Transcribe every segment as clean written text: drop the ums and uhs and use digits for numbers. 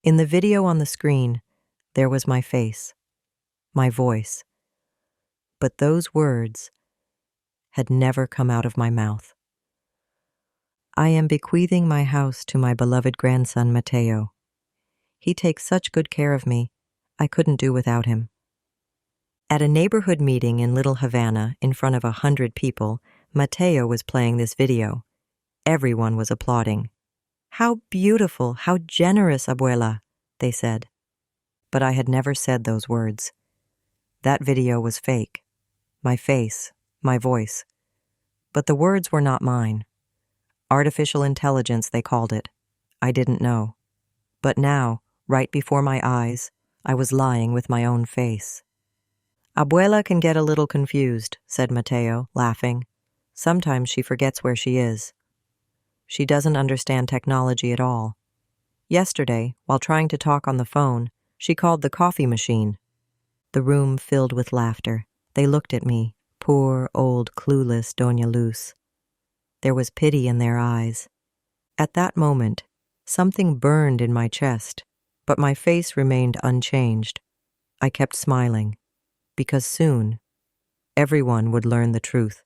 In the video on the screen, there was my face, my voice. But those words had never come out of my mouth. I am bequeathing my house to my beloved grandson, Mateo. He takes such good care of me, I couldn't do without him. At a neighborhood meeting in Little Havana, in front of 100 people, Mateo was playing this video. Everyone was applauding. "How beautiful, how generous, abuela," they said. But I had never said those words. That video was fake. My face, my voice. But the words were not mine. Artificial intelligence, they called it. I didn't know. But now, right before my eyes, I was lying with my own face. "Abuela can get a little confused," said Mateo, laughing. "Sometimes she forgets where she is. She doesn't understand technology at all. Yesterday, while trying to talk on the phone, she called the coffee machine." The room filled with laughter. They looked at me, poor, old, clueless Doña Luz. There was pity in their eyes. At that moment, something burned in my chest, but my face remained unchanged. I kept smiling, because soon, everyone would learn the truth.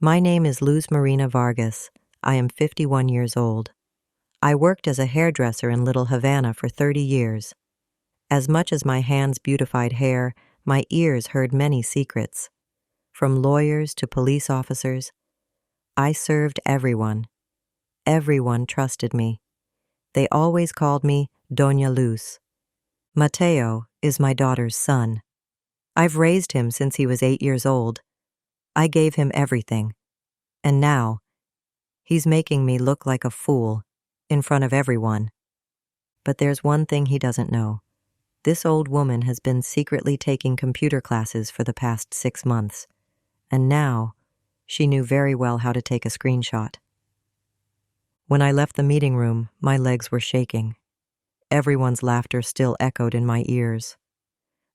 My name is Luz Marina Vargas. I am 51 years old. I worked as a hairdresser in Little Havana for 30 years. As much as my hands beautified hair, my ears heard many secrets. From lawyers to police officers, I served everyone. Everyone trusted me. They always called me Doña Luz. Mateo is my daughter's son. I've raised him since he was 8 years old. I gave him everything. And now, he's making me look like a fool in front of everyone. But there's one thing he doesn't know. This old woman has been secretly taking computer classes for the past 6 months. And now, she knew very well how to take a screenshot. When I left the meeting room, my legs were shaking. Everyone's laughter still echoed in my ears.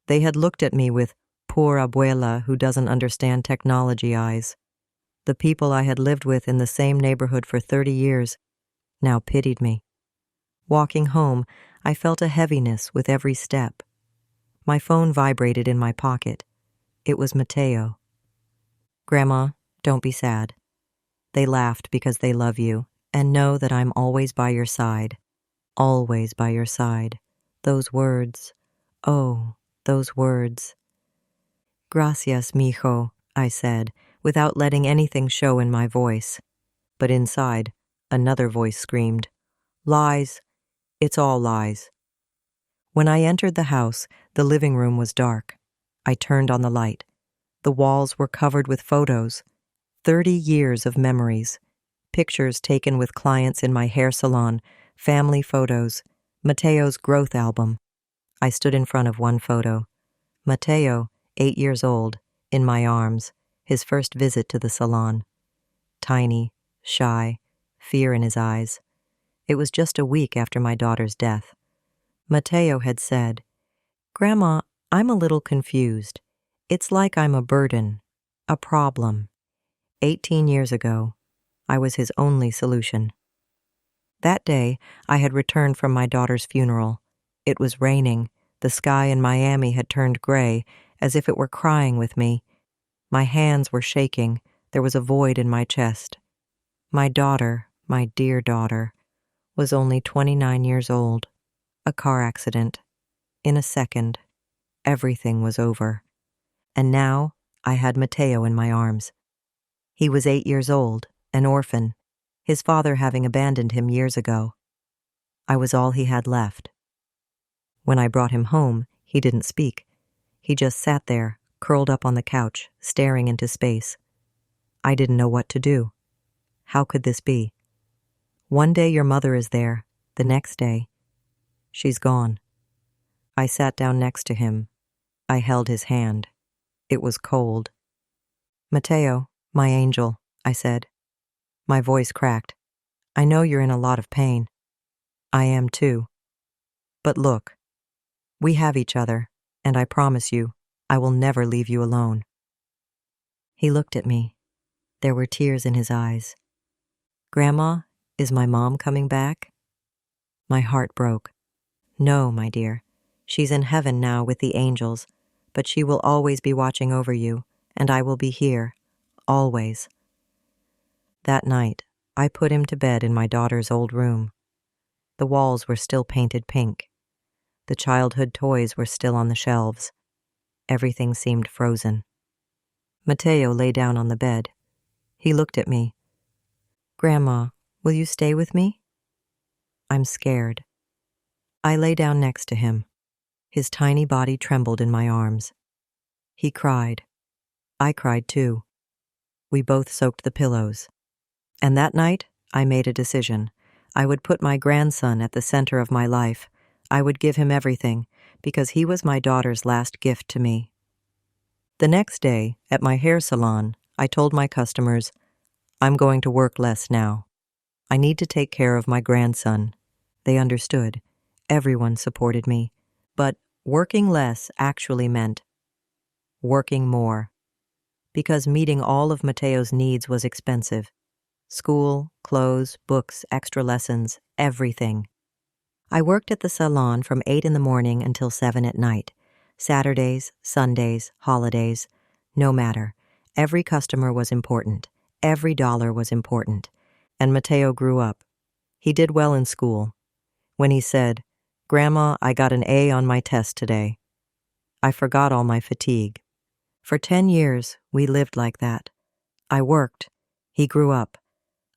They had looked at me with poor abuela who doesn't understand technology eyes. The people I had lived with in the same neighborhood for 30 years now pitied me. Walking home, I felt a heaviness with every step. My phone vibrated in my pocket. It was Mateo. "Grandma, don't be sad. They laughed because they love you, and know that I'm always by your side. Always by your side. Those words. Oh, those words." "Gracias, mijo," I said, without letting anything show in my voice. But inside, another voice screamed, "Lies. It's all lies." When I entered the house, the living room was dark. I turned on the light. The walls were covered with photos. 30 years of memories. Pictures taken with clients in my hair salon, family photos, Mateo's growth album. I stood in front of one photo. Mateo, 8 years old, in my arms, his first visit to the salon. Tiny, shy, fear in his eyes. It was just a week after my daughter's death. Mateo had said, "Grandma, I'm a little confused. It's like I'm a burden, a problem." 18 years ago, I was his only solution. That day, I had returned from my daughter's funeral. It was raining. The sky in Miami had turned gray, as if it were crying with me. My hands were shaking. There was a void in my chest. My daughter, my dear daughter, was only 29 years old. A car accident. In a second, everything was over. And now, I had Mateo in my arms. He was 8 years old, an orphan, his father having abandoned him years ago. I was all he had left. When I brought him home, he didn't speak. He just sat there, curled up on the couch, staring into space. I didn't know what to do. How could this be? One day your mother is there, the next day, she's gone. I sat down next to him. I held his hand. It was cold. "Mateo, my angel," I said. My voice cracked. "I know you're in a lot of pain. I am too. But look, we have each other, and I promise you, I will never leave you alone." He looked at me. There were tears in his eyes. "Grandma, is my mom coming back?" My heart broke. No, my dear. She's in heaven now with the angels, but she will always be watching over you, and I will be here, always. That night, I put him to bed in my daughter's old room. The walls were still painted pink. The childhood toys were still on the shelves. Everything seemed frozen. Mateo lay down on the bed. He looked at me. Grandma, will you stay with me? I'm scared. I lay down next to him. His tiny body trembled in my arms. He cried. I cried too. We both soaked the pillows. And that night, I made a decision. I would put my grandson at the center of my life. I would give him everything, because he was my daughter's last gift to me. The next day, at my hair salon, I told my customers, I'm going to work less now. I need to take care of my grandson. They understood. Everyone supported me. But working less actually meant working more. Because meeting all of Mateo's needs was expensive. School, clothes, books, extra lessons, everything. I worked at the salon from 8 in the morning until 7 at night. Saturdays, Sundays, holidays, no matter. Every customer was important. Every dollar was important. And Mateo grew up. He did well in school. When he said, Grandma, I got an A on my test today, I forgot all my fatigue. For 10 years, we lived like that. I worked. He grew up.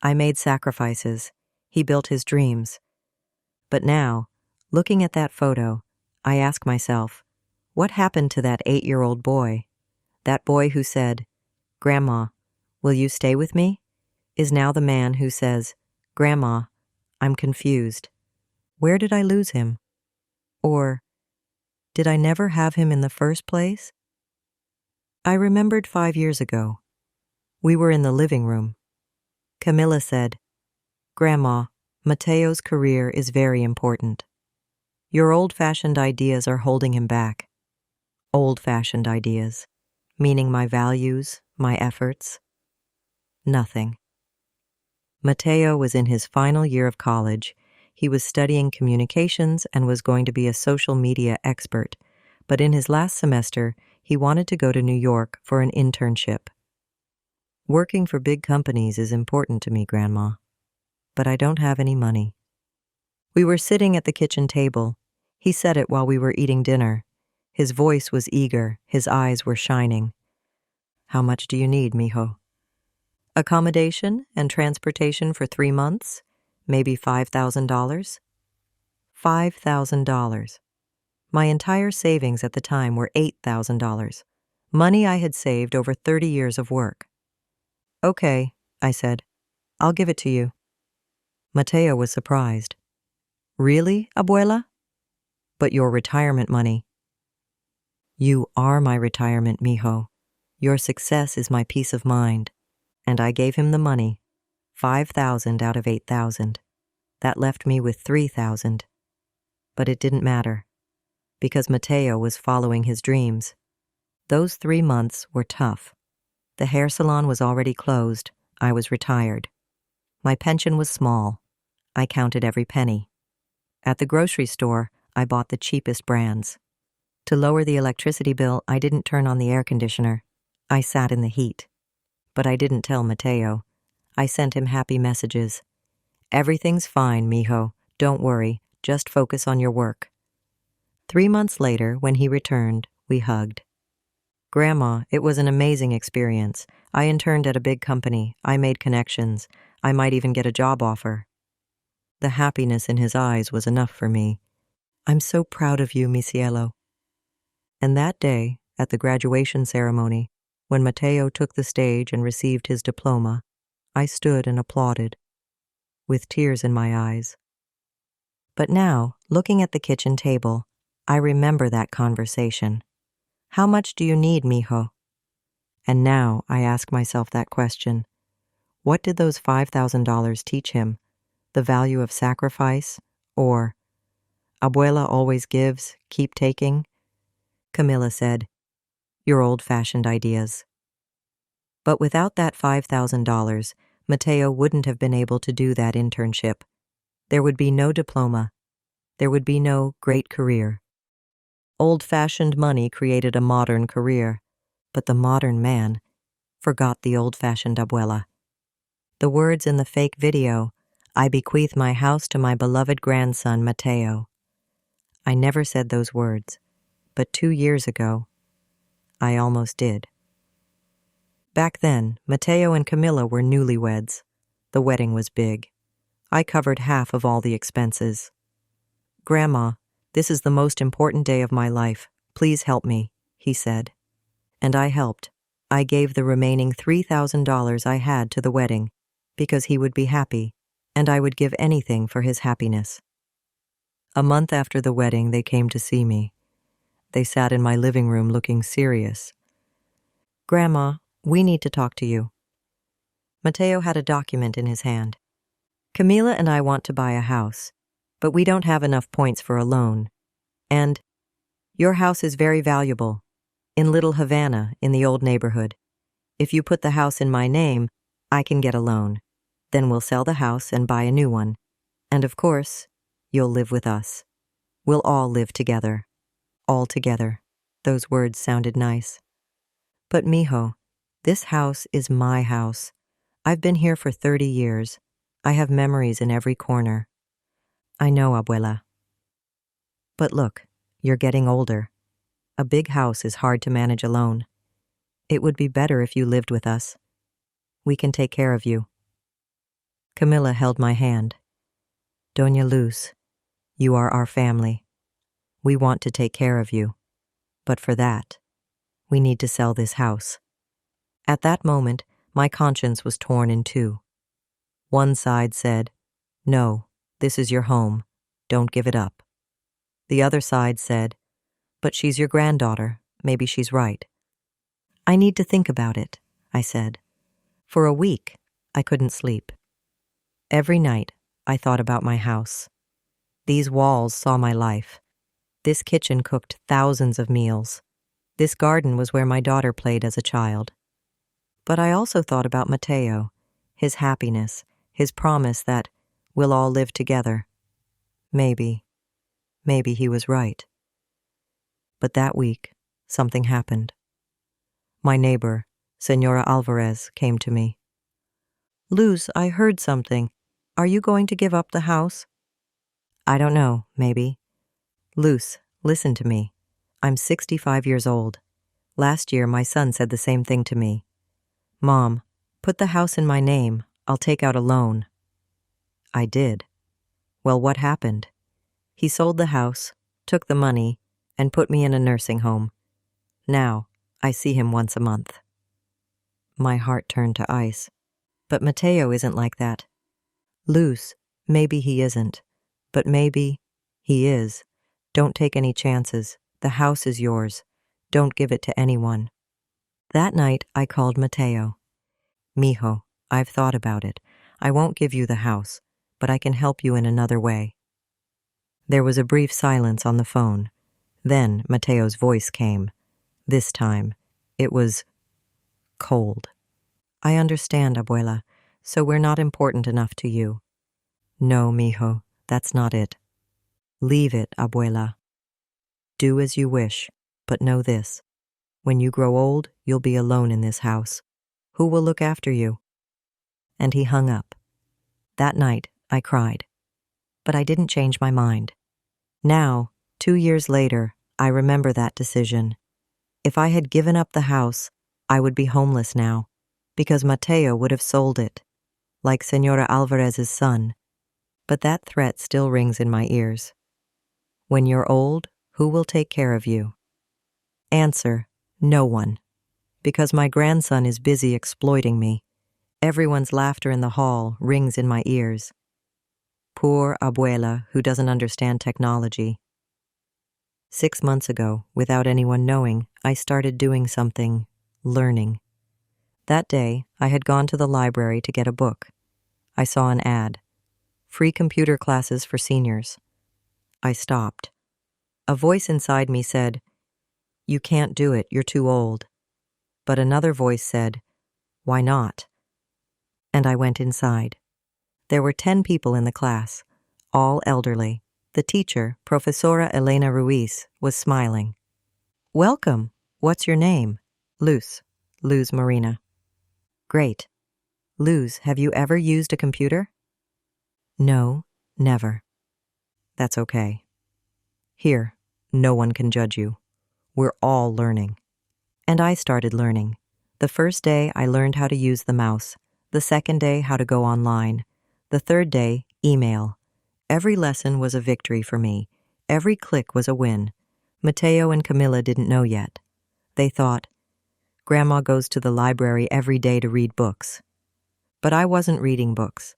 I made sacrifices. He built his dreams. But now, looking at that photo, I ask myself, what happened to that 8-year-old boy? That boy who said, Grandma, will you stay with me? Is now the man who says, Grandma, I'm confused. Where did I lose him? Or, did I never have him in the first place? I remembered 5 years ago. We were in the living room. Camilla said, Grandma, Mateo's career is very important. Your old-fashioned ideas are holding him back. Old-fashioned ideas, meaning my values, my efforts. Nothing. Mateo was in his final year of college. He was studying communications and was going to be a social media expert, but in his last semester, he wanted to go to New York for an internship. Working for big companies is important to me, Grandma, but I don't have any money. We were sitting at the kitchen table. He said it while we were eating dinner. His voice was eager, his eyes were shining. How much do you need, mijo? Accommodation and transportation for 3 months? Maybe $5,000? $5,000. My entire savings at the time were $8,000. Money I had saved over 30 years of work. Okay, I said. I'll give it to you. Mateo was surprised. Really, abuela? But your retirement money. You are my retirement, mijo. Your success is my peace of mind. And I gave him the money, 5,000 out of 8,000. That left me with 3,000. But it didn't matter, because Mateo was following his dreams. Those 3 months were tough. The hair salon was already closed. I was retired. My pension was small. I counted every penny. At the grocery store, I bought the cheapest brands. To lower the electricity bill, I didn't turn on the air conditioner. I sat in the heat. But I didn't tell Mateo. I sent him happy messages. Everything's fine, mijo. Don't worry. Just focus on your work. 3 months later, when he returned, we hugged. Grandma, it was an amazing experience. I interned at a big company. I made connections. I might even get a job offer. The happiness in his eyes was enough for me. I'm so proud of you, mi cielo. And that day, at the graduation ceremony, when Mateo took the stage and received his diploma, I stood and applauded, with tears in my eyes. But now, looking at the kitchen table, I remember that conversation. How much do you need, mijo? And now I ask myself that question. What did those $5,000 teach him? The value of sacrifice? Or, abuela always gives, keep taking? Camilla said, your old-fashioned ideas. But without that $5,000, Mateo wouldn't have been able to do that internship. There would be no diploma. There would be no great career. Old-fashioned money created a modern career, but the modern man forgot the old-fashioned abuela. The words in the fake video, "I bequeath my house to my beloved grandson, Mateo." I never said those words, but 2 years ago, I almost did. Back then, Mateo and Camilla were newlyweds. The wedding was big. I covered half of all the expenses. "Grandma, this is the most important day of my life. Please help me," he said. And I helped. I gave the remaining $3,000 I had to the wedding because he would be happy, and I would give anything for his happiness. A month after the wedding, they came to see me. They sat in my living room looking serious. "Grandma, we need to talk to you." Mateo had a document in his hand. "Camila and I want to buy a house, but we don't have enough points for a loan. And your house is very valuable, in Little Havana, in the old neighborhood. If you put the house in my name, I can get a loan. Then we'll sell the house and buy a new one. And of course, you'll live with us. We'll all live together. All together." Those words sounded nice. "But mijo, this house is my house. I've been here for 30 years. I have memories in every corner." "I know, abuela. But look, you're getting older. A big house is hard to manage alone. It would be better if you lived with us. We can take care of you." Camilla held my hand. "Doña Luz, you are our family. We want to take care of you. But for that, we need to sell this house." At that moment, my conscience was torn in two. One side said, "No, this is your home. Don't give it up." The other side said, "But she's your granddaughter. Maybe she's right." "I need to think about it," I said. For a week, I couldn't sleep. Every night, I thought about my house. These walls saw my life. This kitchen cooked thousands of meals. This garden was where my daughter played as a child. But I also thought about Mateo, his happiness, his promise that we'll all live together. Maybe he was right. But that week, something happened. My neighbor, Senora Alvarez, came to me. "Luz, I heard something. Are you going to give up the house?" "I don't know, maybe." "Luz, listen to me. I'm 65 years old. Last year, my son said the same thing to me. 'Mom, put the house in my name. I'll take out a loan.' I did. Well, what happened? He sold the house, took the money, and put me in a nursing home. Now, I see him once a month." My heart turned to ice. "But Mateo isn't like that." "Luz, maybe he isn't, but maybe he is. Don't take any chances. The house is yours. Don't give it to anyone." That night, I called Mateo. "Mijo, I've thought about it. I won't give you the house, but I can help you in another way." There was a brief silence on the phone. Then Mateo's voice came. This time, it was cold. "I understand, abuela, so we're not important enough to you." "No, mijo, that's not it. Leave it, abuela. Do as you wish, but know this. When you grow old, you'll be alone in this house. Who will look after you?" And he hung up. That night, I cried. But I didn't change my mind. Now, 2 years later, I remember that decision. If I had given up the house, I would be homeless now, because Mateo would have sold it, like Senora Alvarez's son. But that threat still rings in my ears. When you're old, who will take care of you? Answer, no one. Because my grandson is busy exploiting me. Everyone's laughter in the hall rings in my ears. Poor abuela who doesn't understand technology. 6 months ago, without anyone knowing, I started doing something, learning. That day, I had gone to the library to get a book. I saw an ad. Free computer classes for seniors. I stopped. A voice inside me said, "You can't do it, you're too old." But another voice said, "Why not?" And I went inside. There were 10 people in the class, all elderly. The teacher, Profesora Elena Ruiz, was smiling. "Welcome. What's your name?" Luz Marina." "Great. Luz, have you ever used a computer?" "No, never." "That's okay. Here, no one can judge you. We're all learning." And I started learning. The first day, I learned how to use the mouse. The second day, how to go online. The third day, email. Every lesson was a victory for me. Every click was a win. Mateo and Camilla didn't know yet. They thought, "Grandma goes to the library every day to read books." But I wasn't reading books.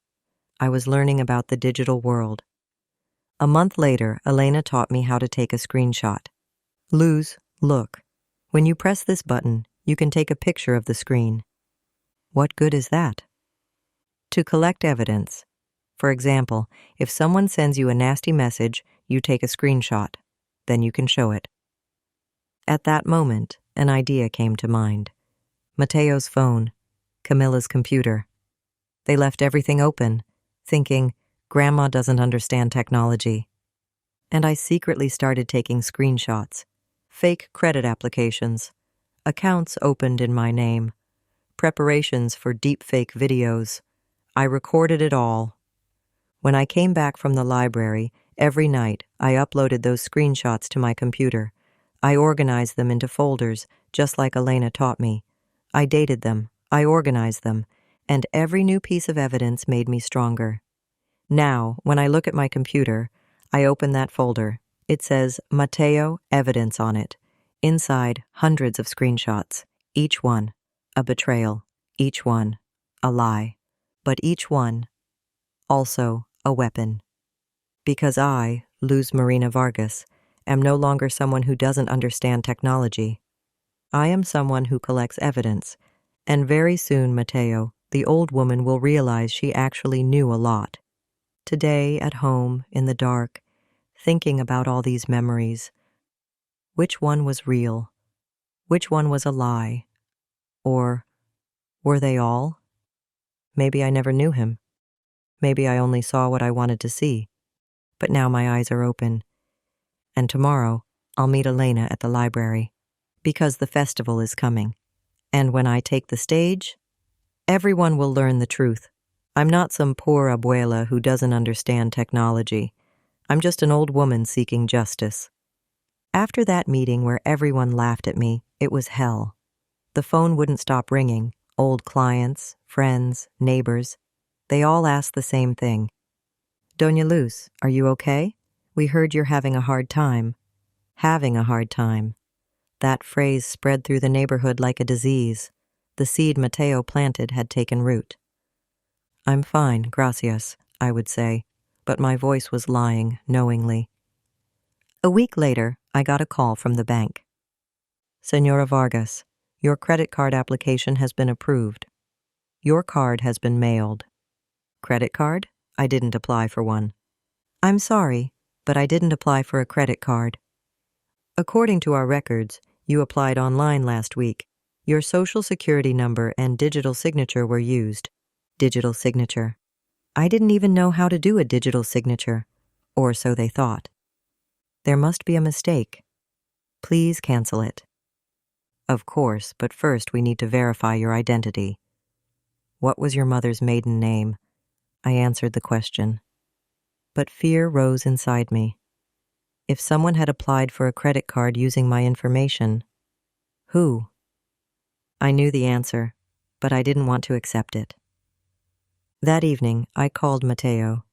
I was learning about the digital world. A month later, Elena taught me how to take a screenshot. "Luz, look. When you press this button, you can take a picture of the screen." "What good is that?" "To collect evidence. For example, if someone sends you a nasty message, you take a screenshot. Then you can show it." At that moment, an idea came to mind. Mateo's phone, Camilla's computer. They left everything open, thinking, "Grandma doesn't understand technology." And I secretly started taking screenshots, fake credit applications, accounts opened in my name, preparations for deepfake videos. I recorded it all. When I came back from the library, every night I uploaded those screenshots to my computer. I organized them into folders, just like Elena taught me. I dated them, I organized them, and every new piece of evidence made me stronger. Now, when I look at my computer, I open that folder. It says Mateo Evidence on it. Inside, hundreds of screenshots. Each one a betrayal. Each one a lie. But each one also a weapon. Because I, Luz Marina Vargas, am no longer someone who doesn't understand technology. I am someone who collects evidence, and very soon Mateo, the old woman, will realize she actually knew a lot. Today, at home, in the dark, thinking about all these memories, which one was real? Which one was a lie? Or were they all? Maybe I never knew him. Maybe I only saw what I wanted to see. But now my eyes are open. And tomorrow, I'll meet Elena at the library, because the festival is coming. And when I take the stage, everyone will learn the truth. I'm not some poor abuela who doesn't understand technology. I'm just an old woman seeking justice. After that meeting where everyone laughed at me, it was hell. The phone wouldn't stop ringing. Old clients, friends, neighbors, they all asked the same thing. "Doña Luz, are you okay? We heard you're having a hard time." Having a hard time. That phrase spread through the neighborhood like a disease. The seed Mateo planted had taken root. "I'm fine, gracias," I would say, but my voice was lying knowingly. A week later, I got a call from the bank. "Señora Vargas, your credit card application has been approved. Your card has been mailed." "Credit card? I didn't apply for one." "I'm sorry, but I didn't apply for a credit card. According to our records, you applied online last week. Your social security number and digital signature were used." Digital signature. I didn't even know how to do a digital signature, or so they thought. "There must be a mistake. Please cancel it." "Of course, but first we need to verify your identity." "What was your mother's maiden name?" I answered the question. But fear rose inside me. If someone had applied for a credit card using my information, who? I knew the answer, but I didn't want to accept it. That evening, I called Mateo.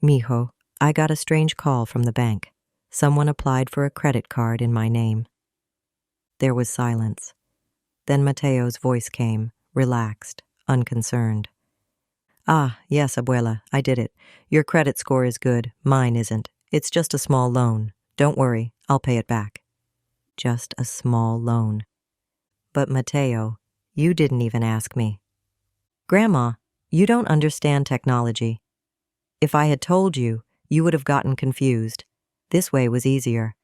"Mijo, I got a strange call from the bank. Someone applied for a credit card in my name." There was silence. Then Mateo's voice came, relaxed, unconcerned. "Ah, yes, abuela, I did it. Your credit score is good, mine isn't. It's just a small loan. Don't worry, I'll pay it back." Just a small loan. "But Mateo, you didn't even ask me." "Grandma, you don't understand technology. If I had told you, you would have gotten confused. This way was easier.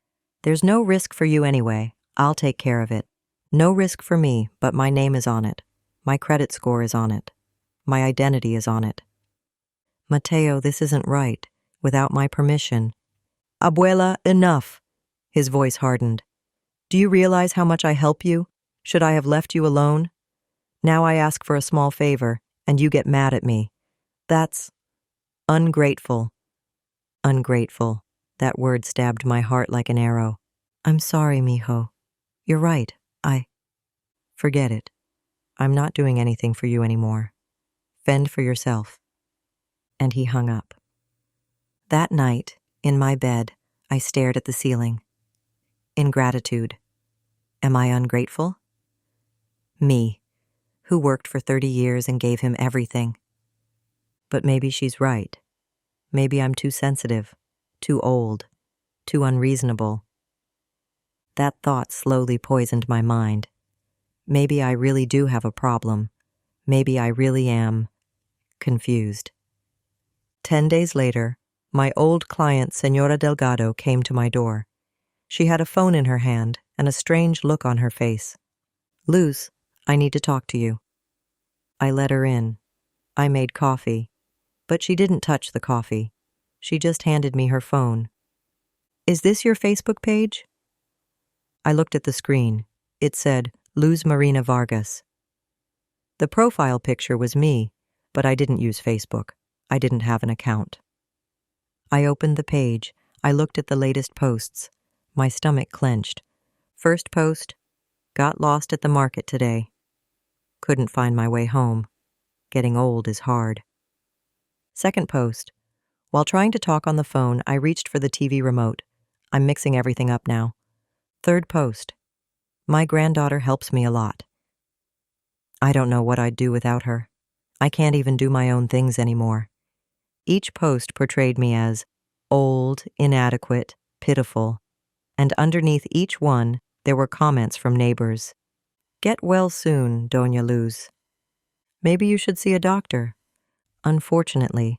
There's no risk for you anyway. I'll take care of it. No risk for me, but my name is on it. My credit score is on it. My identity is on it." "Mateo, this isn't right. Without my permission, Abuela, enough. His voice hardened. Do you realize how much I help you? Should I have left you alone? Now I ask for a small favor, and you get mad at me. That's ungrateful. Ungrateful. That word stabbed my heart like an arrow. I'm sorry, mijo. You're right. Forget it. I'm not doing anything for you anymore. Fend for yourself. And he hung up. That night, in my bed, I stared at the ceiling. In gratitude. Am I ungrateful? Me, who worked for 30 years and gave him everything. But maybe she's right. Maybe I'm too sensitive, too old, too unreasonable. That thought slowly poisoned my mind. Maybe I really do have a problem. Maybe I really am confused. 10 days later, my old client, Senora Delgado, came to my door. She had a phone in her hand and a strange look on her face. Luz, I need to talk to you. I let her in. I made coffee, but she didn't touch the coffee. She just handed me her phone. Is this your Facebook page? I looked at the screen. It said, Luz Marina Vargas. The profile picture was me, but I didn't use Facebook. I didn't have an account. I opened the page. I looked at the latest posts. My stomach clenched. First post, got lost at the market today. Couldn't find my way home. Getting old is hard. Second post, while trying to talk on the phone, I reached for the TV remote. I'm mixing everything up now. Third post, my granddaughter helps me a lot. I don't know what I'd do without her. I can't even do my own things anymore. Each post portrayed me as old, inadequate, pitiful, and underneath each one, there were comments from neighbors. Get well soon, Doña Luz. Maybe you should see a doctor. Unfortunately,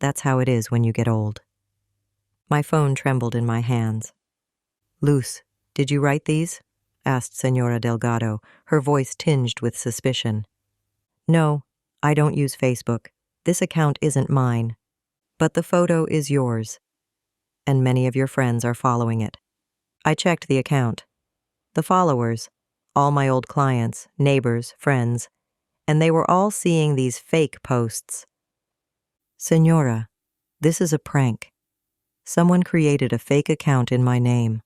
that's how it is when you get old. My phone trembled in my hands. Luz, did you write these? Asked Senora Delgado, her voice tinged with suspicion. No, I don't use Facebook. This account isn't mine. But the photo is yours. And many of your friends are following it. I checked the account. The followers, all my old clients, neighbors, friends, and they were all seeing these fake posts. Senora, this is a prank. Someone created a fake account in my name.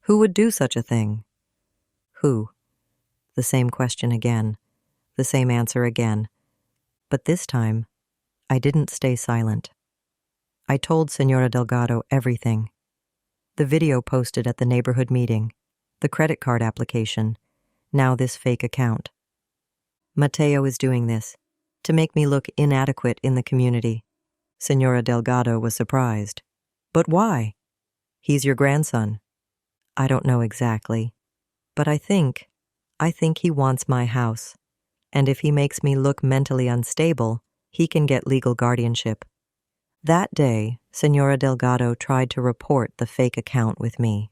Who would do such a thing? Who? The same question again. The same answer again. But this time, I didn't stay silent. I told Senora Delgado everything. The video posted at the neighborhood meeting, the credit card application, now this fake account. Mateo is doing this to make me look inadequate in the community. Senora Delgado was surprised. But why? He's your grandson. I don't know exactly, but I think he wants my house. And if he makes me look mentally unstable, he can get legal guardianship. That day, Senora Delgado tried to report the fake account with me.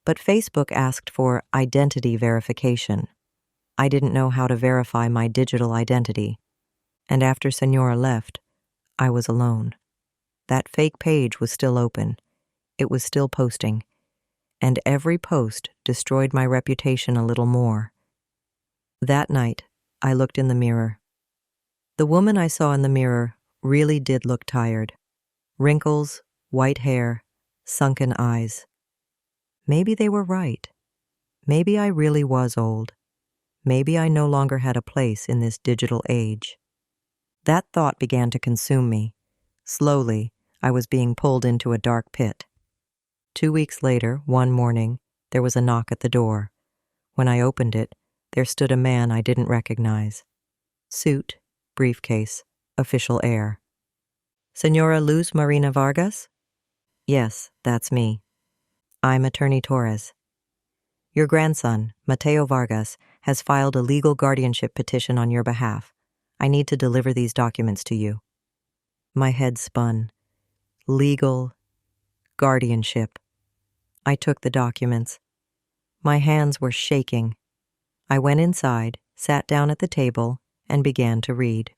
But Facebook asked for identity verification. I didn't know how to verify my digital identity. And after Senora left, I was alone. That fake page was still open. It was still posting. And every post destroyed my reputation a little more. That night, I looked in the mirror. The woman I saw in the mirror really did look tired. Wrinkles, white hair, sunken eyes. Maybe they were right. Maybe I really was old. Maybe I no longer had a place in this digital age. That thought began to consume me. Slowly, I was being pulled into a dark pit. 2 weeks later, one morning, there was a knock at the door. When I opened it, there stood a man I didn't recognize. Suit, briefcase, official air. Senora Luz Marina Vargas? Yes, that's me. I'm Attorney Torres. Your grandson, Mateo Vargas, has filed a legal guardianship petition on your behalf. I need to deliver these documents to you. My head spun. Legal guardianship. I took the documents. My hands were shaking. I went inside, sat down at the table, and began to read.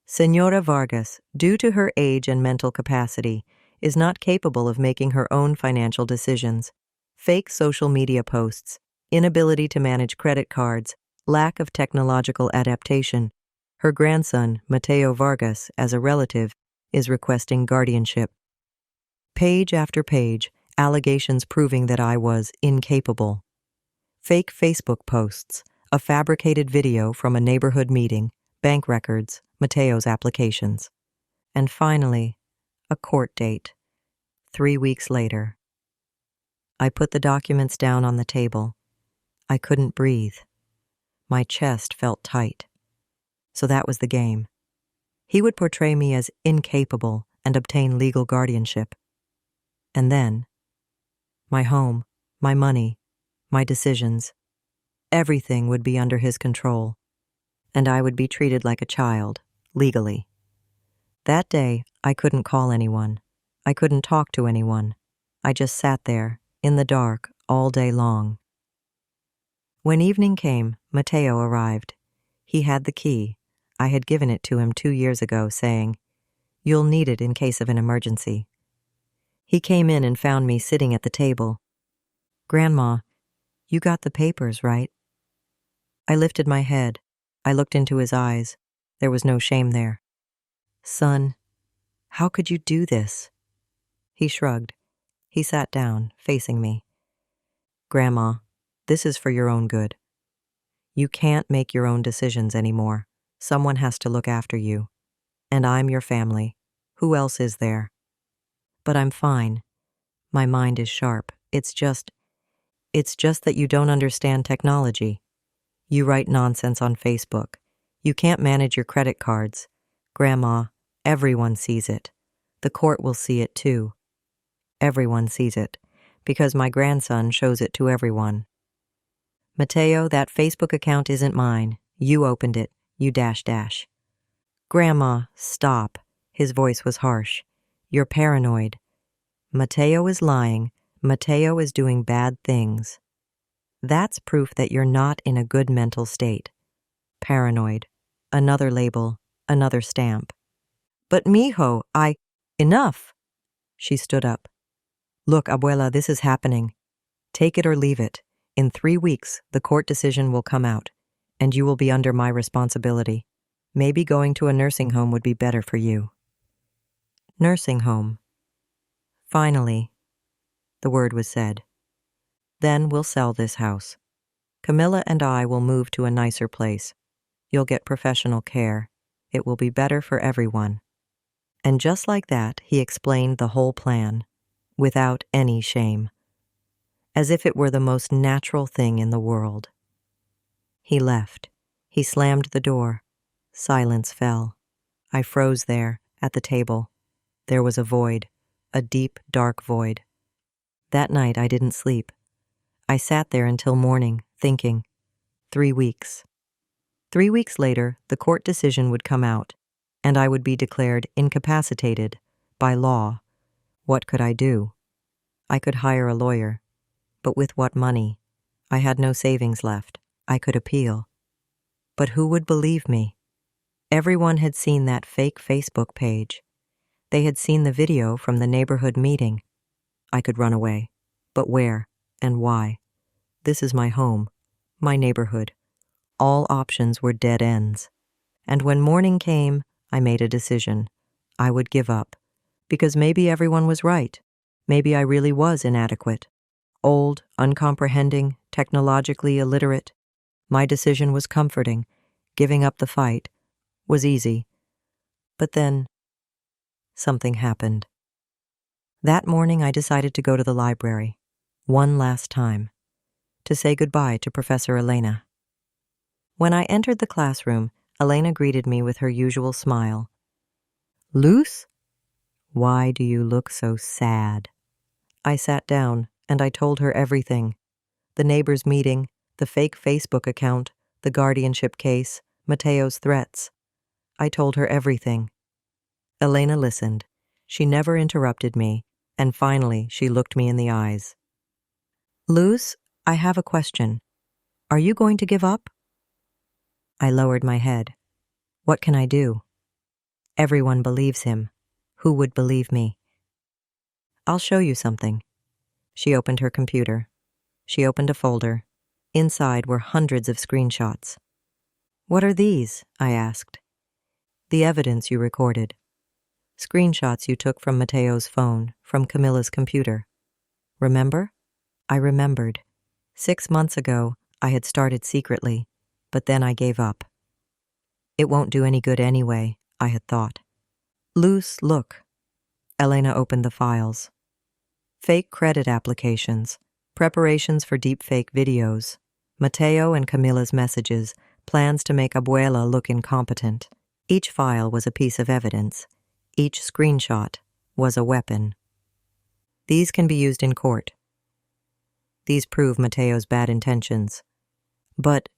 Senora Vargas, due to her age and mental capacity, is not capable of making her own financial decisions. Fake social media posts, inability to manage credit cards, lack of technological adaptation. Her grandson, Mateo Vargas, as a relative, is requesting guardianship. Page after page, allegations proving that I was incapable. Fake Facebook posts, a fabricated video from a neighborhood meeting, bank records, Mateo's applications. And finally, a court date. 3 weeks later. I put the documents down on the table. I couldn't breathe. My chest felt tight. So that was the game. He would portray me as incapable and obtain legal guardianship. And then, my home, my money, my decisions, everything would be under his control, and I would be treated like a child, legally. That day, I couldn't call anyone. I couldn't talk to anyone. I just sat there, in the dark, all day long. When evening came, Mateo arrived. He had the key. I had given it to him 2 years ago, saying, "You'll need it in case of an emergency." He came in and found me sitting at the table. "Grandma, you got the papers, right?" I lifted my head. I looked into his eyes. There was no shame there. "Son, how could you do this?" He shrugged. He sat down, facing me. "Grandma, this is for your own good. You can't make your own decisions anymore. Someone has to look after you. And I'm your family. Who else is there? But I'm fine. My mind is sharp. It's just that you don't understand technology. You write nonsense on Facebook. You can't manage your credit cards. Grandma, everyone sees it. The court will see it too. Everyone sees it, because my grandson shows it to everyone. Mateo, that Facebook account isn't mine. You opened it. You dash dash. Grandma, stop. His voice was harsh. You're paranoid. Mateo is lying. Mateo is doing bad things. That's proof that you're not in a good mental state. Paranoid. Another label. Another stamp. But mijo, Enough! She stood up. Look, abuela, this is happening. Take it or leave it. In 3 weeks, the court decision will come out, and you will be under my responsibility. Maybe going to a nursing home would be better for you. Nursing home. Finally, the word was said. Then we'll sell this house. Camilla and I will move to a nicer place. You'll get professional care. It will be better for everyone. And just like that, he explained the whole plan, without any shame, as if it were the most natural thing in the world. He left. He slammed the door. Silence fell. I froze there, at the table. There was a void, a deep, dark void. That night I didn't sleep. I sat there until morning, thinking. 3 weeks. 3 weeks later, the court decision would come out, and I would be declared incapacitated by law. What could I do? I could hire a lawyer. But with what money? I had no savings left. I could appeal. But who would believe me? Everyone had seen that fake Facebook page. They had seen the video from the neighborhood meeting. I could run away. But where and why? This is my home, my neighborhood. All options were dead ends. And when morning came, I made a decision. I would give up. Because maybe everyone was right. Maybe I really was inadequate. Old, uncomprehending, technologically illiterate. My decision was comforting. Giving up the fight was easy. But then, something happened. That morning I decided to go to the library, one last time, to say goodbye to Professor Elena. When I entered the classroom, Elena greeted me with her usual smile. "Luz? Why do you look so sad?" I sat down and I told her everything. The neighbors' meeting, the fake Facebook account, the guardianship case, Mateo's threats. I told her everything. Elena listened. She never interrupted me, and finally she looked me in the eyes. "Luz, I have a question. Are you going to give up?" I lowered my head. What can I do? Everyone believes him. Who would believe me? I'll show you something. She opened her computer. She opened a folder. Inside were hundreds of screenshots. What are these? I asked. The evidence you recorded. Screenshots you took from Mateo's phone, from Camilla's computer. Remember? I remembered. 6 months ago, I had started secretly, but then I gave up. It won't do any good anyway, I had thought. Luz, look. Elena opened the files. Fake credit applications, preparations for deepfake videos, Mateo and Camilla's messages, plans to make abuela look incompetent. Each file was a piece of evidence. Each screenshot was a weapon. These can be used in court. These prove Mateo's bad intentions. But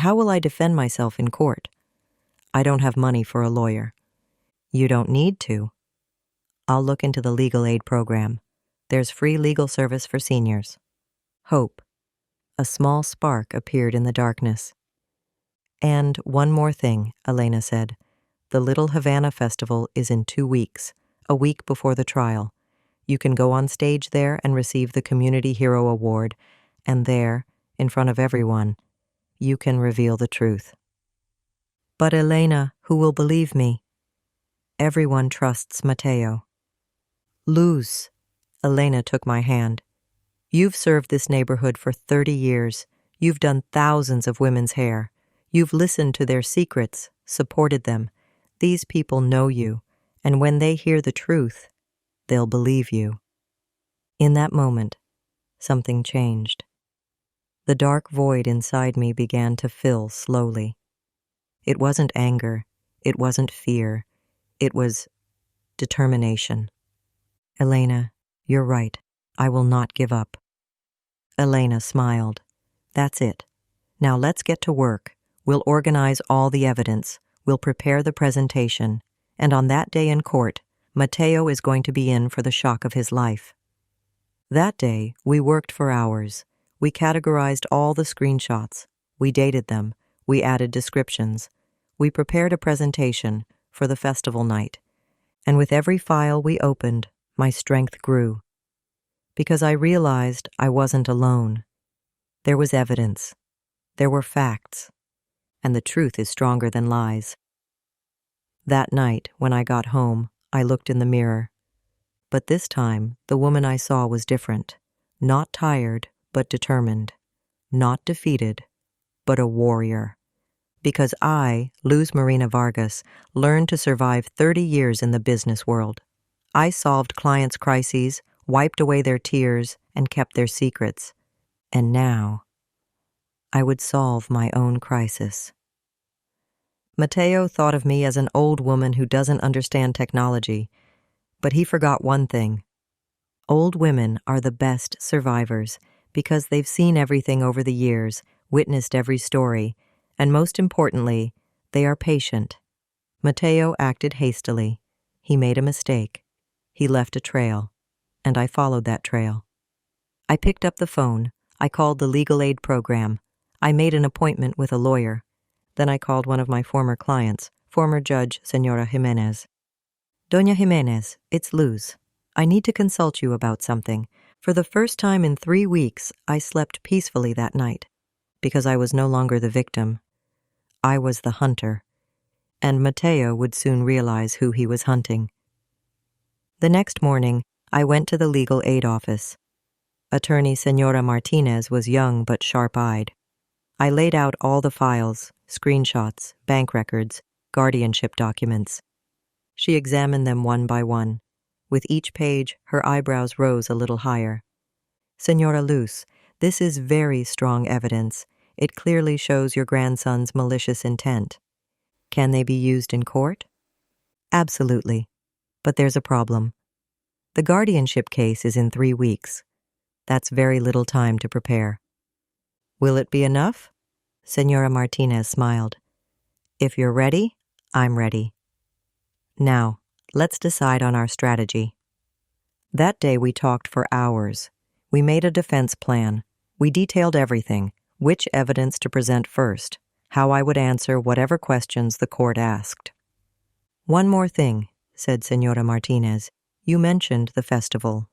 how will I defend myself in court? I don't have money for a lawyer. You don't need to. I'll look into the legal aid program. There's free legal service for seniors. Hope. A small spark appeared in the darkness. And one more thing, Elena said. The Little Havana festival is in 2 weeks, a week before the trial. You can go on stage there and receive the Community Hero Award, and there, in front of everyone, you can reveal the truth. But Elena, who will believe me? Everyone trusts Mateo. Luz. Elena took my hand. You've served this neighborhood for 30 years. You've done thousands of women's hair. You've listened to their secrets, supported them. These people know you, and when they hear the truth, they'll believe you. In that moment, something changed. The dark void inside me began to fill slowly. It wasn't anger. It wasn't fear. It was determination. Elena, you're right. I will not give up. Elena smiled. That's it. Now let's get to work. We'll organize all the evidence. We'll prepare the presentation. And on that day in court, Mateo is going to be in for the shock of his life. That day, we worked for hours. We categorized all the screenshots. We dated them. We added descriptions. We prepared a presentation for the festival night. And with every file we opened, my strength grew. Because I realized I wasn't alone. There was evidence. There were facts. And the truth is stronger than lies. That night, when I got home, I looked in the mirror. But this time, the woman I saw was different. Not tired, but determined. Not defeated, but a warrior. Because I, Luz Marina Vargas, learned to survive 30 years in the business world. I solved clients' crises, wiped away their tears, and kept their secrets. And now, I would solve my own crisis. Mateo thought of me as an old woman who doesn't understand technology, but he forgot one thing. Old women are the best survivors because they've seen everything over the years, witnessed every story, and most importantly, they are patient. Mateo acted hastily. He made a mistake. He left a trail, and I followed that trail. I picked up the phone. I called the legal aid program. I made an appointment with a lawyer. Then I called one of my former clients, former Judge Senora Jimenez. Doña Jimenez, it's Luz. I need to consult you about something. For the first time in 3 weeks, I slept peacefully that night, because I was no longer the victim. I was the hunter, and Mateo would soon realize who he was hunting. The next morning, I went to the legal aid office. Attorney Senora Martinez was young but sharp-eyed. I laid out all the files, screenshots, bank records, guardianship documents. She examined them one by one. With each page, her eyebrows rose a little higher. Senora Luz, this is very strong evidence. It clearly shows your grandson's malicious intent. Can they be used in court? Absolutely. But there's a problem. The guardianship case is in 3 weeks. That's very little time to prepare. Will it be enough? Senora Martinez smiled. If you're ready, I'm ready. Now, let's decide on our strategy. That day we talked for hours. We made a defense plan. We detailed everything, which evidence to present first, how I would answer whatever questions the court asked. One more thing, said Senora Martinez. You mentioned the festival.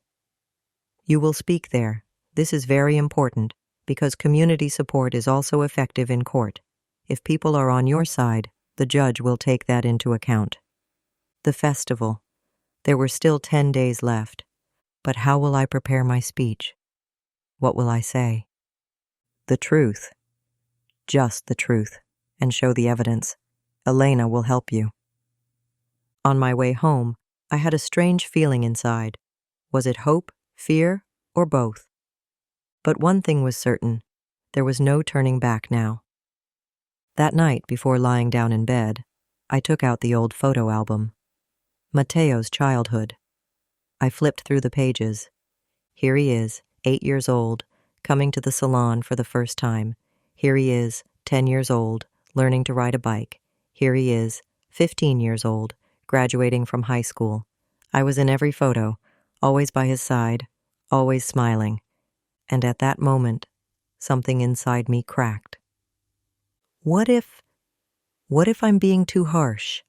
You will speak there. This is very important because community support is also effective in court. If people are on your side, the judge will take that into account. The festival. There were still 10 days left. But how will I prepare my speech? What will I say? The truth. Just the truth. And show the evidence. Elena will help you. On my way home, I had a strange feeling inside. Was it hope, fear, or both? But one thing was certain. There was no turning back now. That night, before lying down in bed, I took out the old photo album. Mateo's childhood. I flipped through the pages. Here he is, 8 years old, coming to the salon for the first time. Here he is, 10 years old, learning to ride a bike. Here he is, 15 years old, graduating from high school. I was in every photo, always by his side, always smiling. And at that moment, something inside me cracked. What if I'm being too harsh?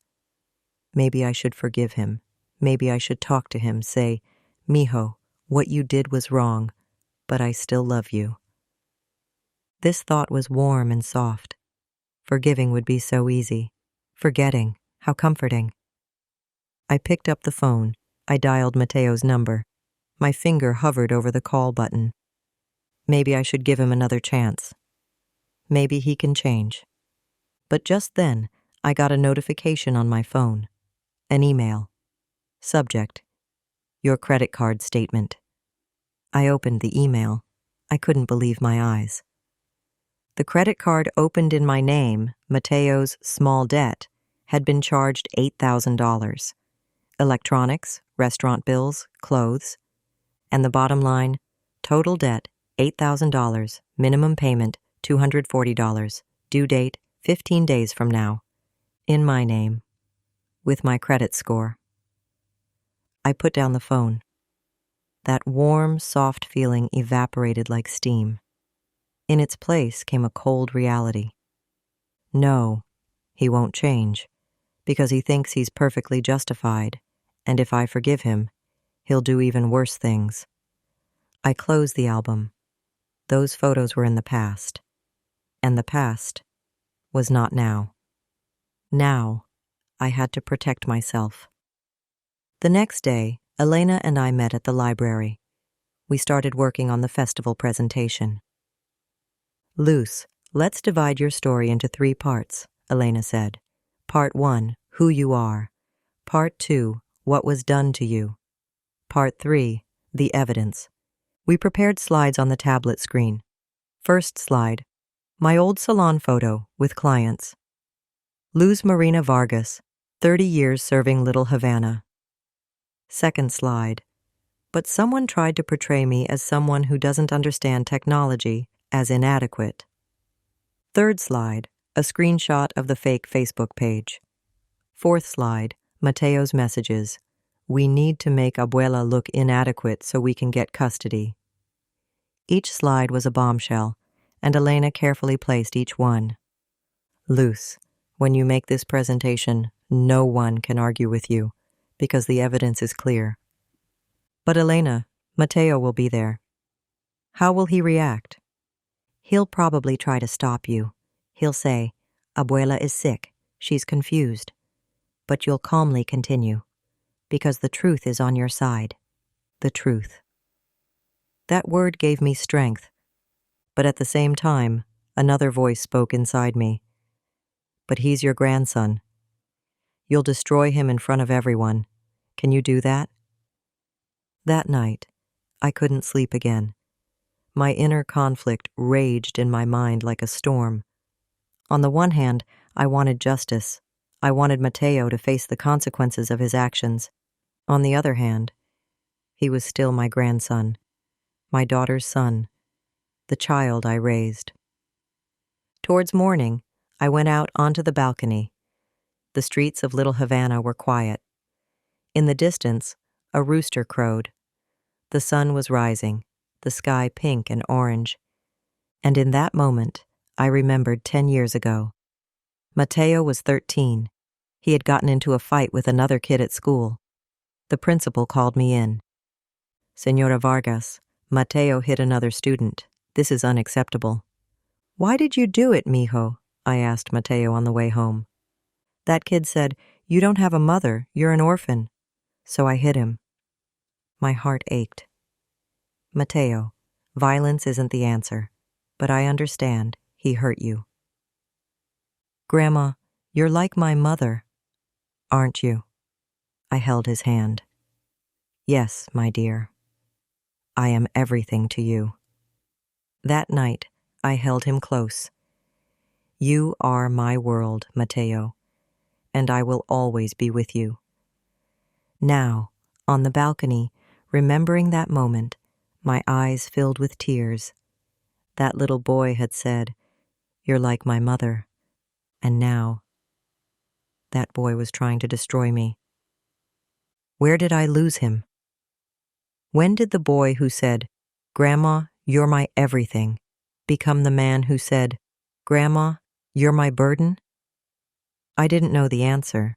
Maybe I should forgive him. Maybe I should talk to him, say, Mijo, what you did was wrong, but I still love you. This thought was warm and soft. Forgiving would be so easy. Forgetting, how comforting. I picked up the phone. I dialed Mateo's number. My finger hovered over the call button. Maybe I should give him another chance. Maybe he can change. But just then, I got a notification on my phone. An email. Subject: your credit card statement. I opened the email. I couldn't believe my eyes. The credit card opened in my name, Mateo's small debt, had been charged $8,000. Electronics, restaurant bills, clothes. And the bottom line, total debt, $8,000, minimum payment, $240, due date, 15 days from now. In my name. With my credit score. I put down the phone. That warm, soft feeling evaporated like steam. In its place came a cold reality. No, he won't change, because he thinks he's perfectly justified, and if I forgive him, he'll do even worse things. I closed the album. Those photos were in the past, and the past was not now. Now, I had to protect myself. The next day, Elena and I met at the library. We started working on the festival presentation. Luz, let's divide your story into 3 parts, Elena said. Part 1, who you are. Part 2, what was done to you. Part 3, the evidence. We prepared slides on the tablet screen. First slide, my old salon photo with clients. Luz Marina Vargas, 30 years serving Little Havana. Second slide, but someone tried to portray me as someone who doesn't understand technology, as inadequate. Third slide, a screenshot of the fake Facebook page. Fourth slide, Mateo's messages. We need to make abuela look inadequate so we can get custody. Each slide was a bombshell, and Elena carefully placed each one. Luz, when you make this presentation, no one can argue with you, because the evidence is clear. But Elena, Mateo will be there. How will he react? He'll probably try to stop you. He'll say, Abuela is sick, she's confused. But you'll calmly continue, because the truth is on your side. The truth. That word gave me strength, but at the same time, another voice spoke inside me. But he's your grandson. You'll destroy him in front of everyone. Can you do that? That night, I couldn't sleep again. My inner conflict raged in my mind like a storm. On the one hand, I wanted justice. I wanted Mateo to face the consequences of his actions. On the other hand, he was still my grandson, my daughter's son, the child I raised. Towards morning, I went out onto the balcony. The streets of Little Havana were quiet. In the distance, a rooster crowed. The sun was rising, the sky pink and orange. And in that moment, I remembered 10 years ago. Mateo was 13. He had gotten into a fight with another kid at school. The principal called me in. Señora Vargas, Mateo hit another student. This is unacceptable. Why did you do it, mijo? I asked Mateo on the way home. That kid said, you don't have a mother, you're an orphan. So I hit him. My heart ached. Mateo, violence isn't the answer, but I understand he hurt you. Grandma, you're like my mother, aren't you? I held his hand. Yes, my dear. I am everything to you. That night, I held him close. You are my world, Mateo, and I will always be with you. Now, on the balcony, remembering that moment, my eyes filled with tears. That little boy had said, you're like my mother. And now, that boy was trying to destroy me. Where did I lose him? When did the boy who said, Grandma, you're my everything, become the man who said, Grandma, you're my burden? I didn't know the answer.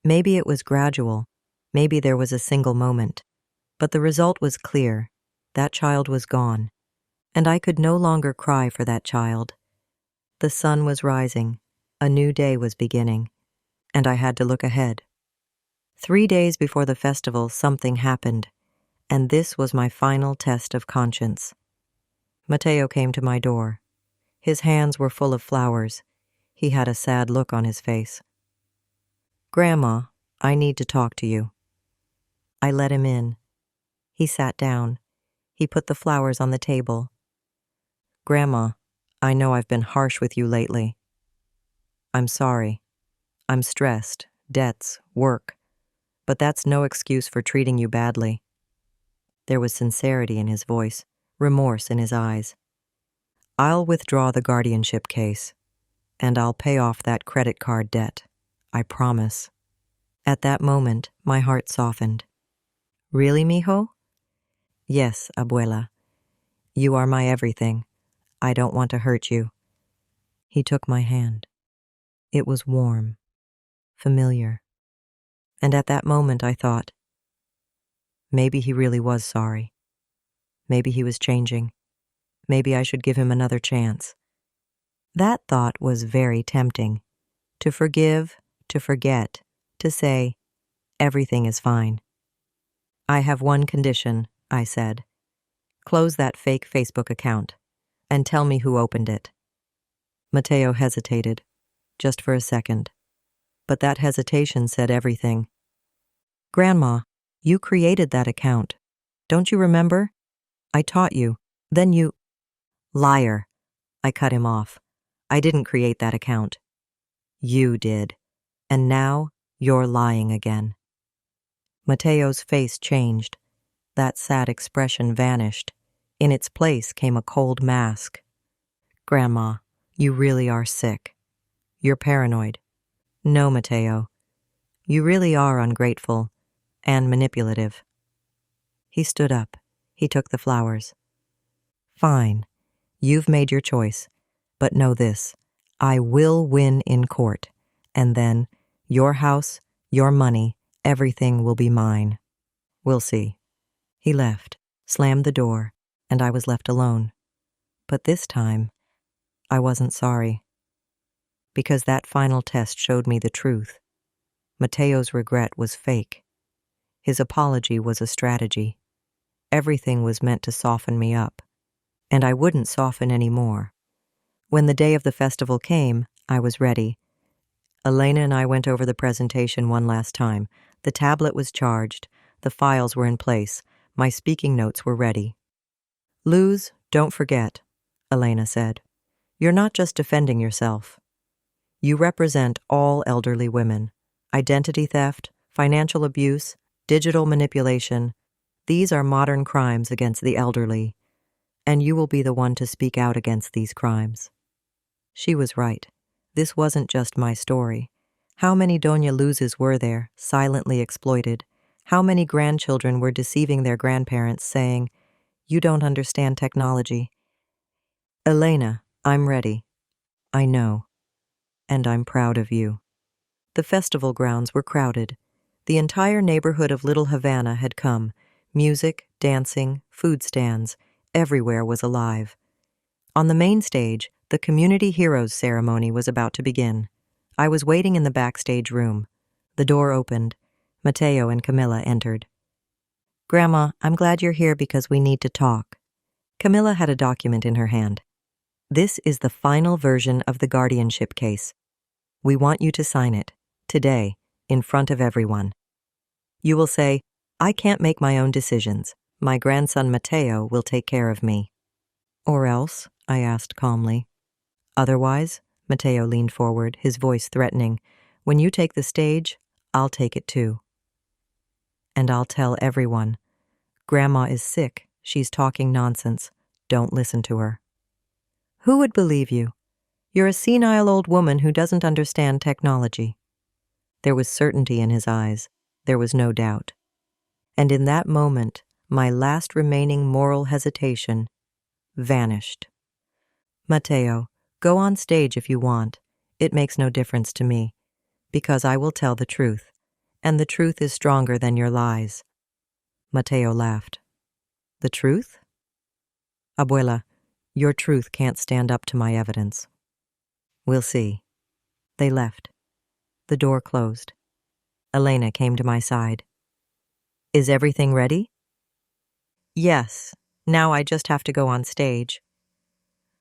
Maybe it was gradual. Maybe there was a single moment. But the result was clear. That child was gone. And I could no longer cry for that child. The sun was rising. A new day was beginning. And I had to look ahead. 3 days before the festival, something happened. And this was my final test of conscience. Mateo came to my door. His hands were full of flowers. He had a sad look on his face. Grandma, I need to talk to you. I let him in. He sat down. He put the flowers on the table. Grandma, I know I've been harsh with you lately. I'm sorry. I'm stressed, debts, work. But that's no excuse for treating you badly. There was sincerity in his voice, remorse in his eyes. I'll withdraw the guardianship case, and I'll pay off that credit card debt. I promise. At that moment, my heart softened. Really, mijo? Yes, abuela. You are my everything. I don't want to hurt you. He took my hand. It was warm, familiar. And at that moment I thought, maybe he really was sorry. Maybe he was changing. Maybe I should give him another chance. That thought was very tempting. To forgive, to forget, to say, everything is fine. I have one condition, I said. Close that fake Facebook account and tell me who opened it. Mateo hesitated, just for a second. But that hesitation said everything. Grandma, you created that account. Don't you remember? I taught you. Then you... Liar. I cut him off. I didn't create that account. You did. And now you're lying again. Mateo's face changed. That sad expression vanished. In its place came a cold mask. Grandma, you really are sick. You're paranoid. No, Mateo. You really are ungrateful and manipulative. He stood up. He took the flowers. Fine. You've made your choice. But know this. I will win in court. And then your house, your money, everything will be mine. We'll see. He left, slammed the door, and I was left alone. But this time, I wasn't sorry. Because that final test showed me the truth. Mateo's regret was fake. His apology was a strategy. Everything was meant to soften me up. And I wouldn't soften any more. When the day of the festival came, I was ready. Elena and I went over the presentation one last time. The tablet was charged. The files were in place. My speaking notes were ready. Luz, don't forget, Elena said. You're not just defending yourself. You represent all elderly women. Identity theft, financial abuse, digital manipulation. These are modern crimes against the elderly. And you will be the one to speak out against these crimes. She was right. This wasn't just my story. How many Doña Luzes were there, silently exploited? How many grandchildren were deceiving their grandparents, saying, you don't understand technology? Elena, I'm ready. I know. And I'm proud of you. The festival grounds were crowded. The entire neighborhood of Little Havana had come. Music, dancing, food stands, everywhere was alive. On the main stage, the Community Heroes ceremony was about to begin. I was waiting in the backstage room. The door opened. Mateo and Camilla entered. "Grandma, I'm glad you're here because we need to talk." Camilla had a document in her hand. "This is the final version of the guardianship case. We want you to sign it, today, in front of everyone. You will say, 'I can't make my own decisions. My grandson Mateo will take care of me.'" "Or else?" I asked calmly. "Otherwise," Mateo leaned forward, his voice threatening, "when you take the stage, I'll take it too. And I'll tell everyone, 'Grandma is sick. She's talking nonsense. Don't listen to her.'" "Who would believe you? You're a senile old woman who doesn't understand technology." There was certainty in his eyes. There was no doubt. And in that moment, my last remaining moral hesitation vanished. "Mateo, go on stage if you want. It makes no difference to me, because I will tell the truth, and the truth is stronger than your lies." Mateo laughed. "The truth?" "Abuela, your truth can't stand up to my evidence." "We'll see." They left. The door closed. Elena came to my side. "Is everything ready?" "Yes. Now I just have to go on stage."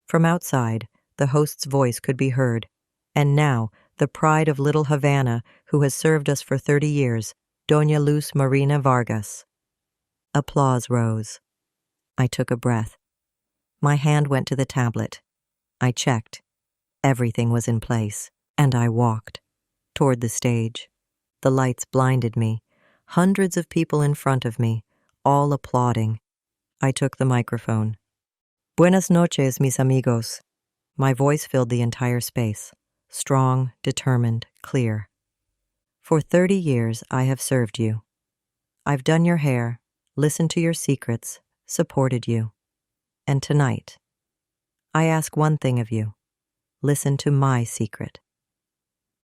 From outside, the host's voice could be heard, and now the pride of Little Havana, who has served us for 30 years, Doña Luz Marina Vargas. Applause rose. I took a breath. My hand went to the tablet. I checked. Everything was in place, and I walked toward the stage. The lights blinded me. Hundreds of people in front of me, all applauding. I took the microphone. "Buenas noches, mis amigos." My voice filled the entire space. Strong, determined, clear. "For 30 years, I have served you. I've done your hair, listened to your secrets, supported you. And tonight, I ask one thing of you. Listen to my secret."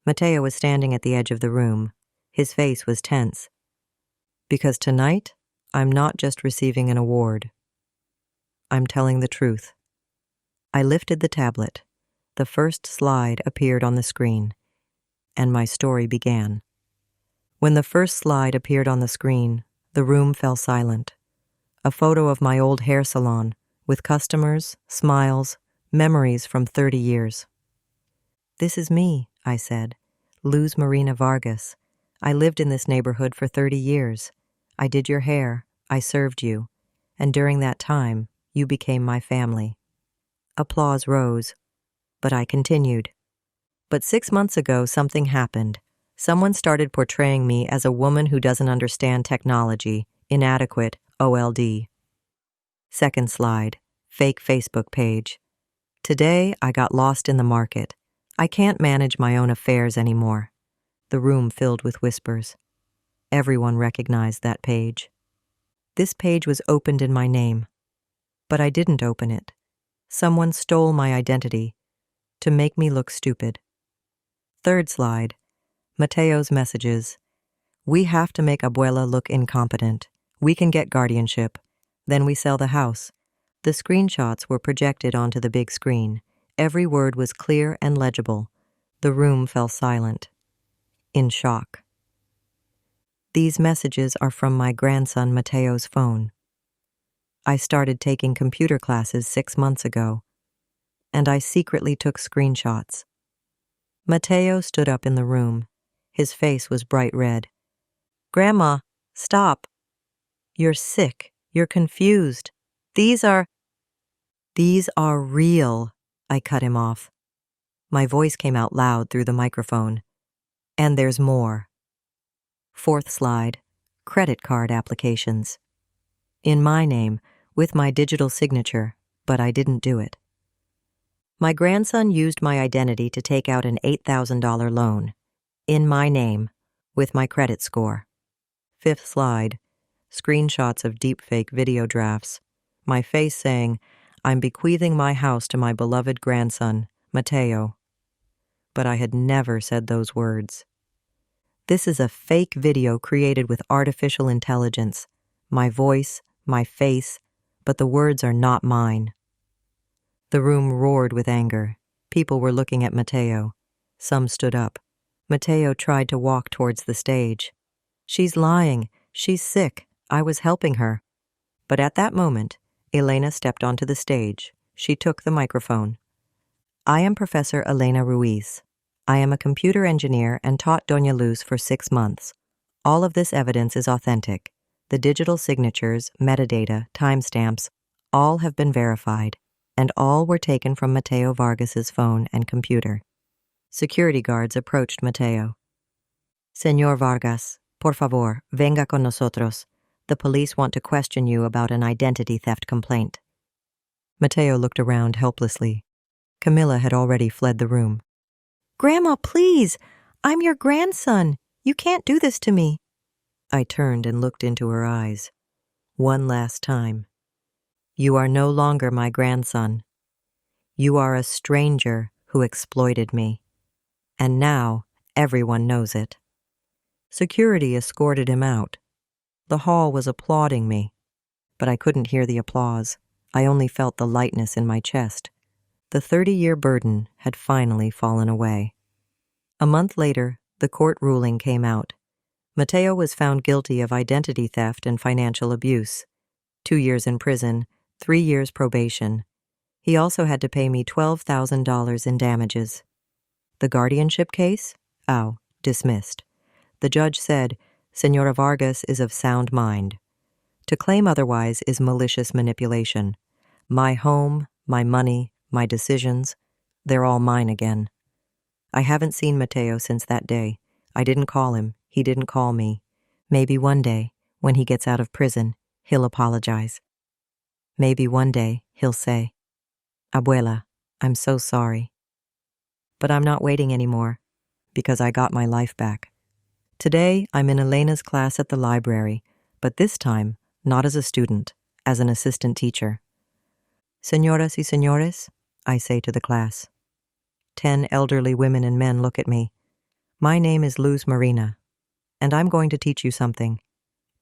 Mateo was standing at the edge of the room. His face was tense. "Because tonight, I'm not just receiving an award. I'm telling the truth." I lifted the tablet. The first slide appeared on the screen, and my story began. When the first slide appeared on the screen, the room fell silent. A photo of my old hair salon, with customers, smiles, memories from 30 years. "This is me," I said, "Luz Marina Vargas. I lived in this neighborhood for 30 years. I did your hair, I served you, and during that time, you became my family." Applause rose, but I continued. "But 6 months ago, something happened. Someone started portraying me as a woman who doesn't understand technology, inadequate, OLD." Second slide, fake Facebook page. "Today, I got lost in the market. I can't manage my own affairs anymore." The room filled with whispers. Everyone recognized that page. This page was opened in my name, but I didn't open it. Someone stole my identity to make me look stupid. Third slide, Mateo's messages. "We have to make Abuela look incompetent. We can get guardianship. Then we sell the house." The screenshots were projected onto the big screen. Every word was clear and legible. The room fell silent, in shock. "These messages are from my grandson Mateo's phone. I started taking computer classes 6 months ago, and I secretly took screenshots." Mateo stood up in the room. His face was bright red. "Grandma, stop. You're sick. You're confused. These are real." I cut him off. My voice came out loud through the microphone. "And there's more." Fourth slide, credit card applications. In my name, with my digital signature, but I didn't do it. My grandson used my identity to take out an $8,000 loan. In my name, with my credit score. Fifth slide, screenshots of deepfake video drafts. My face saying, "I'm bequeathing my house to my beloved grandson, Mateo." But I had never said those words. This is a fake video created with artificial intelligence. my voice, my face, but the words are not mine. The room roared with anger. People were looking at Mateo. Some stood up. Mateo tried to walk towards the stage. She's lying. She's sick. I was helping her. But at that moment, Elena stepped onto the stage. She took the microphone. I am Professor Elena Ruiz. I am a computer engineer and taught Doña Luz for 6 months. All of this evidence is authentic. The digital signatures, metadata, timestamps, all have been verified, and all were taken from Mateo Vargas's phone and computer. Security guards approached Mateo. Señor Vargas, por favor, venga con nosotros. The police want to question you about an identity theft complaint. Mateo looked around helplessly. Camilla had already fled the room. Grandma, please! I'm your grandson! You can't do this to me! I turned and looked into her eyes. One last time. You are no longer my grandson. You are a stranger who exploited me. And now everyone knows it. Security escorted him out. The hall was applauding me, but I couldn't hear the applause. I only felt the lightness in my chest. The 30-year burden had finally fallen away. A month later, the court ruling came out. Mateo was found guilty of identity theft and financial abuse. 2 years in prison, 3 years probation. He also had to pay me $12,000 in damages. The guardianship case? Oh, dismissed. The judge said, Señora Vargas is of sound mind. To claim otherwise is malicious manipulation. My home, my money, my decisions, they're all mine again. I haven't seen Mateo since that day. I didn't call him. He didn't call me. Maybe one day, when he gets out of prison, he'll apologize. Maybe one day he'll say, Abuela, I'm so sorry. But I'm not waiting anymore, because I got my life back. Today, I'm in Elena's class at the library, but this time, not as a student, as an assistant teacher. Señoras y señores, I say to the class. 10 elderly women and men look at me. My name is Luz Marina, and I'm going to teach you something.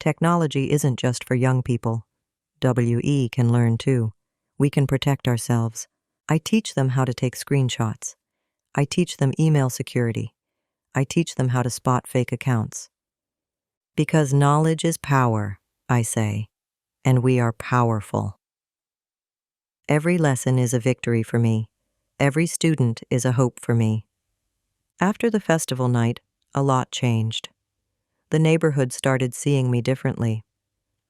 Technology isn't just for young people. WE can learn too. We can protect ourselves. I teach them how to take screenshots. I teach them email security. I teach them how to spot fake accounts. Because knowledge is power, I say, and we are powerful. Every lesson is a victory for me. Every student is a hope for me. After the festival night, a lot changed. The neighborhood started seeing me differently.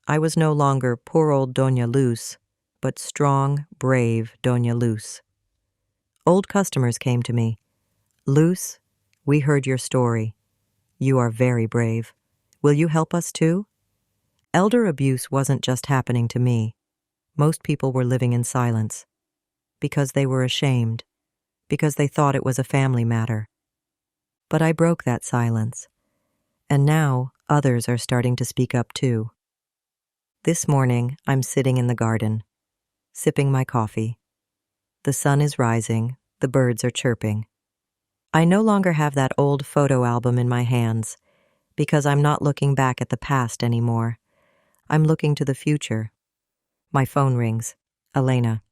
I was no longer poor old Doña Luz, but strong, brave Doña Luz. Old customers came to me. Luz, we heard your story. You are very brave. Will you help us too? Elder abuse wasn't just happening to me. Most people were living in silence. Because they were ashamed. Because they thought it was a family matter. But I broke that silence. And now others are starting to speak up too. This morning, I'm sitting in the garden, sipping my coffee. The sun is rising, the birds are chirping. I no longer have that old photo album in my hands, because I'm not looking back at the past anymore. I'm looking to the future. My phone rings. Elena.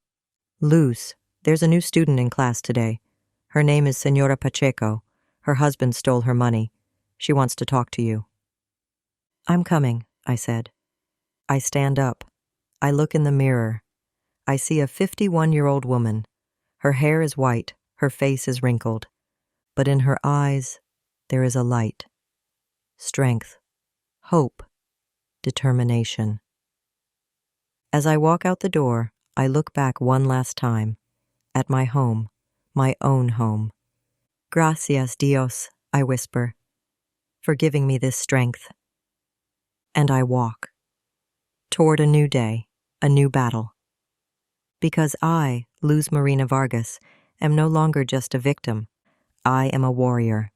Luz, there's a new student in class today. Her name is Señora Pacheco. Her husband stole her money. She wants to talk to you. I'm coming, I said. I stand up. I look in the mirror. I see a 51-year-old woman. Her hair is white, her face is wrinkled. But in her eyes, there is a light. Strength, hope, determination. As I walk out the door, I look back one last time, at my home, my own home. Gracias, Dios, I whisper, for giving me this strength. And I walk toward a new day, a new battle. Because I, Luz Marina Vargas, am no longer just a victim. I am a warrior.